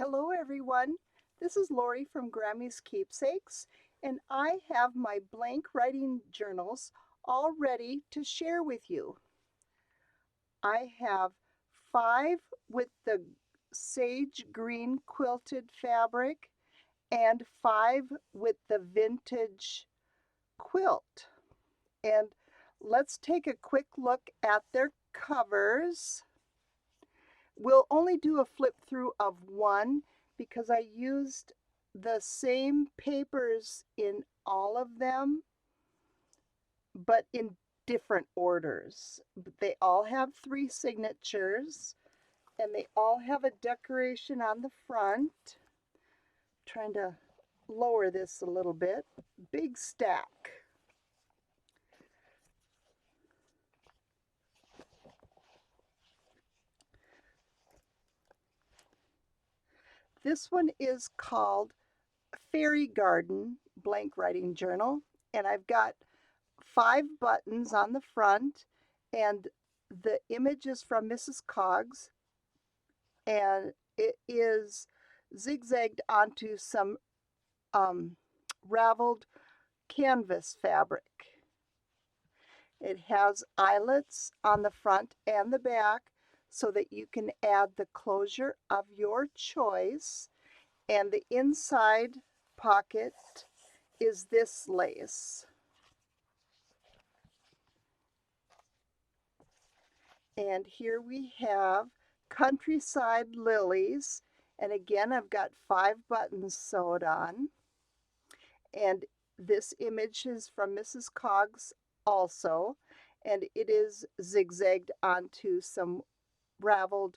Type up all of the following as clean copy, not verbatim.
Hello everyone, this is Lori from Grammy's Keepsakes, and I have my blank writing journals all ready to share with you. I have 5 with the sage green quilted fabric and 5 with the vintage quilt. And let's take a quick look at their covers. We'll only do a flip through of one because I used the same papers in all of them, but in different orders. They all have 3 signatures and they all have a decoration on the front. Trying to lower this a little bit. Big stack. This one is called Fairy Garden Blank Writing Journal, and I've got 5 buttons on the front, and the image is from Mrs. Coggs, and it is zigzagged onto some raveled canvas fabric. It has eyelets on the front and the back so that you can add the closure of your choice, and the inside pocket is this lace. And here we have Countryside Lilies. And again, I've got 5 buttons sewed on. And this image is from Mrs. Coggs also. And it is zigzagged onto some raveled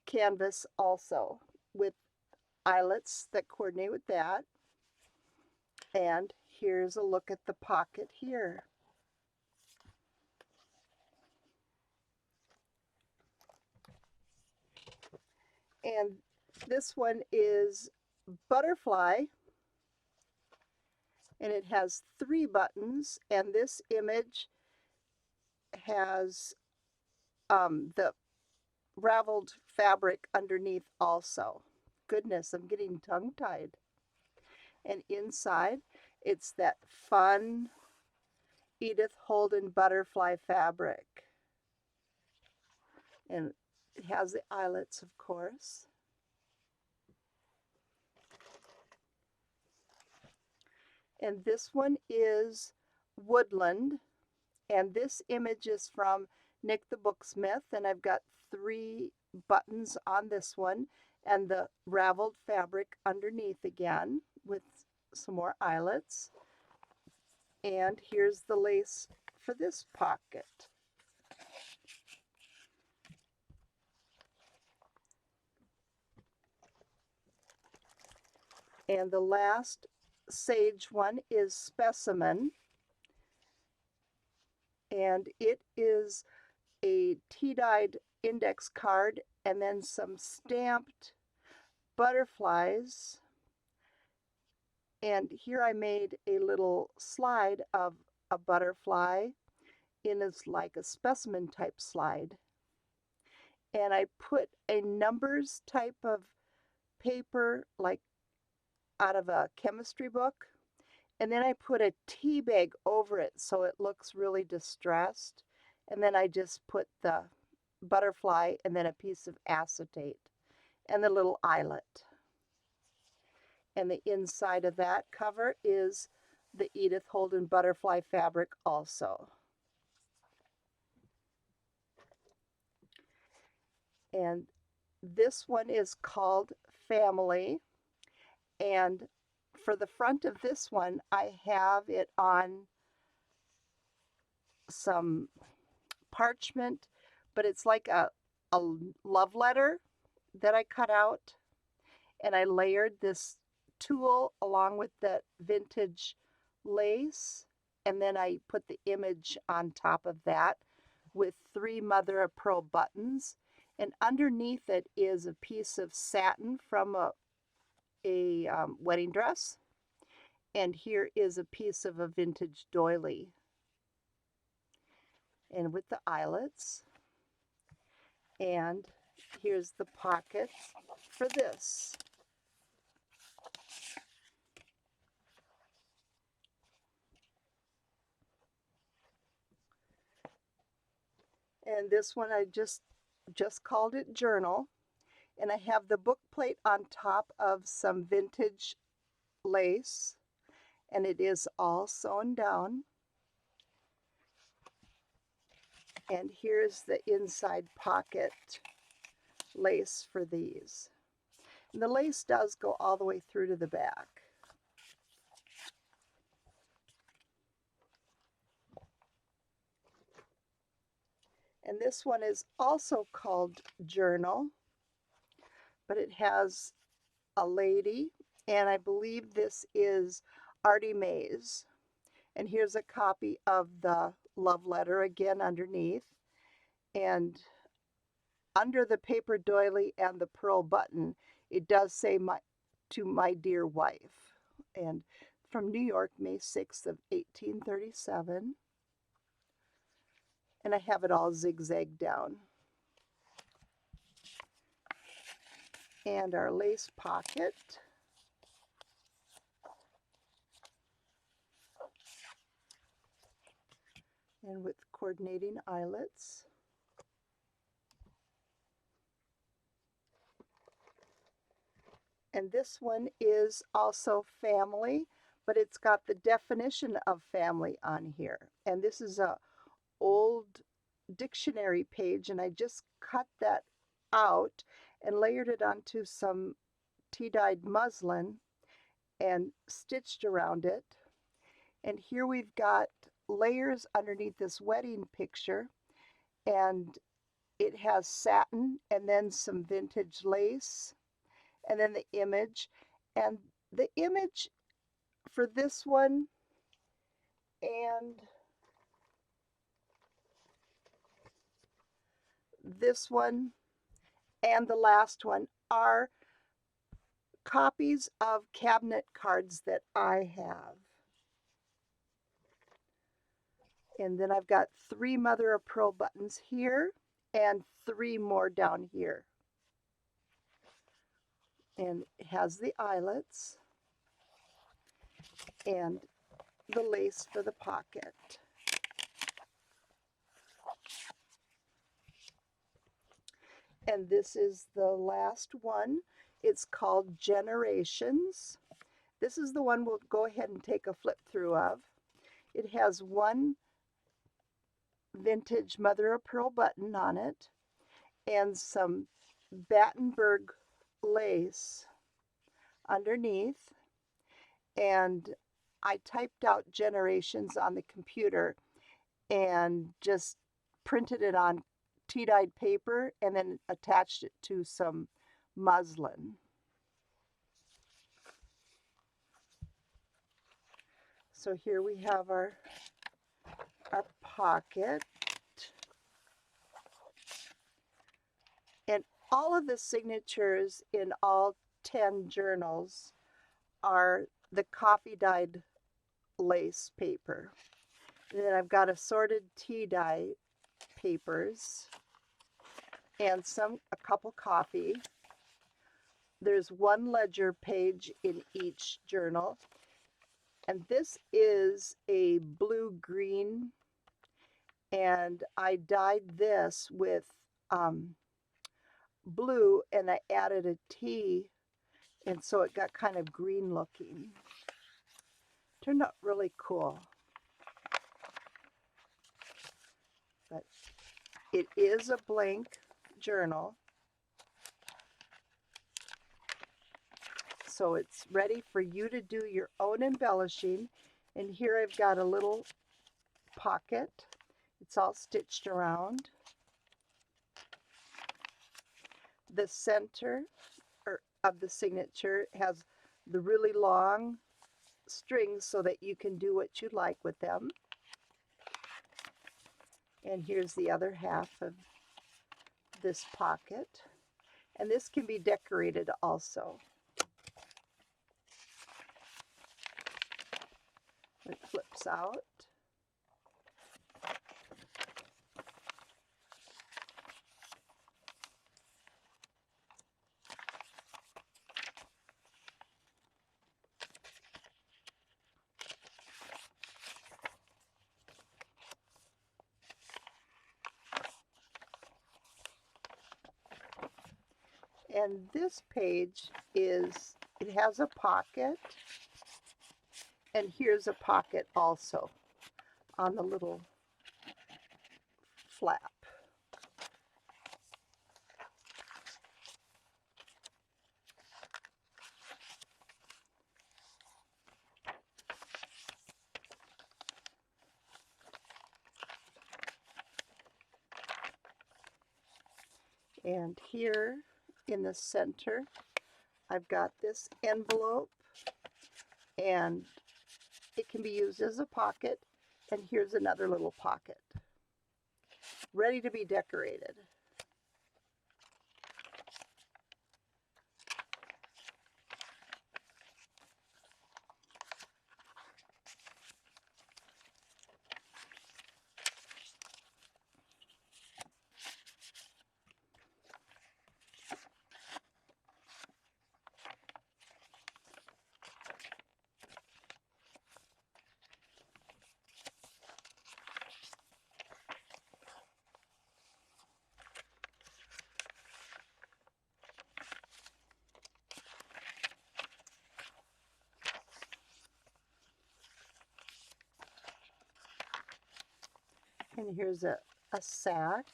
canvas also with eyelets that coordinate with that. And here's a look at the pocket here. And this one is Butterfly, and it has 3 buttons, and this image has the raveled fabric underneath also. Goodness, I'm getting tongue-tied. And inside, it's that fun Edith Holden butterfly fabric. And it has the eyelets, of course. And this one is Woodland. And this image is from Nick the Booksmith. And I've got 3 buttons on this one and the raveled fabric underneath again with some more eyelets. And here's the lace for this pocket. And the last sage one is Specimen. And it is a tea-dyed index card and then some stamped butterflies. And here I made a little slide of a butterfly in as like a specimen type slide. And I put a numbers type of paper like out of a chemistry book. And then I put a tea bag over it so it looks really distressed. And then I just put the butterfly and then a piece of acetate and the little eyelet. And the inside of that cover is the Edith Holden butterfly fabric also. And this one is called Family. And for the front of this one, I have it on some parchment, but it's like a love letter that I cut out. And I layered this tulle along with the vintage lace. And then I put the image on top of that with 3 mother of pearl buttons. And underneath it is a piece of satin from a wedding dress. And here is a piece of a vintage doily. And with the eyelets. And here's the pocket. for this. And this one I just called it Journal. And I have the book plate on top of some vintage lace, and it is all sewn down. And here's the inside pocket lace for these. And the lace does go all the way through to the back. And this one is also called Journal, but it has a lady, and I believe this is Artie Mays. And here's a copy of the love letter again underneath. And under the paper doily and the pearl button, it does say to my dear wife. And from New York, May 6th of 1837. And I have it all zigzagged down. And our lace pocket. And with coordinating eyelets. And this one is also family, but it's got the definition of family on here. And this is a old dictionary page, and I just cut that out and layered it onto some tea-dyed muslin and stitched around it. And here we've got layers underneath this wedding picture, and it has satin and then some vintage lace and then the image. And the image for this one and this one and the last one are copies of cabinet cards that I have. And then I've got 3 mother of pearl buttons here and 3 more down here. And it has the eyelets and the lace for the pocket. And this is the last one. It's called Generations. This is the one we'll go ahead and take a flip through of. It has 1 vintage mother of pearl button on it and some Battenberg lace underneath. And I typed out Generations on the computer and just printed it on tea-dyed paper and then attached it to some muslin. So here we have our pocket. And all of the signatures in all 10 journals are the coffee-dyed lace paper. And then I've got assorted tea dye papers and a couple coffee. There's 1 ledger page in each journal. And this is a blue-green, and I dyed this with blue, and I added a tea, and so it got kind of green looking. Turned out really cool. But it is a blank journal. So it's ready for you to do your own embellishing. And here I've got a little pocket. It's all stitched around. The center of the signature has the really long strings so that you can do what you like with them. And here's the other half of this pocket. And this can be decorated also. It flips out. And this page it has a pocket, and here's a pocket also on the little flap. And here in the center, I've got this envelope, and it can be used as a pocket. And here's another little pocket, ready to be decorated. And here's a sack.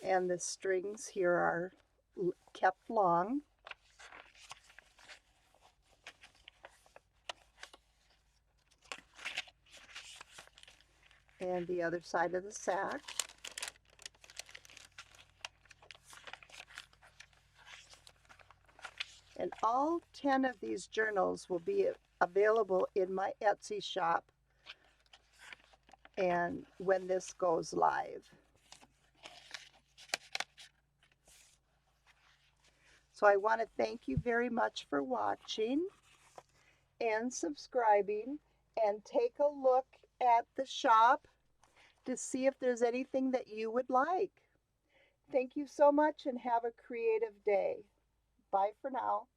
And the strings here are kept long. And the other side of the sack. And all 10 of these journals will be available in my Etsy shop and when this goes live. So I want to thank you very much for watching and subscribing, and take a look at the shop to see if there's anything that you would like. Thank you so much and have a creative day. Bye for now.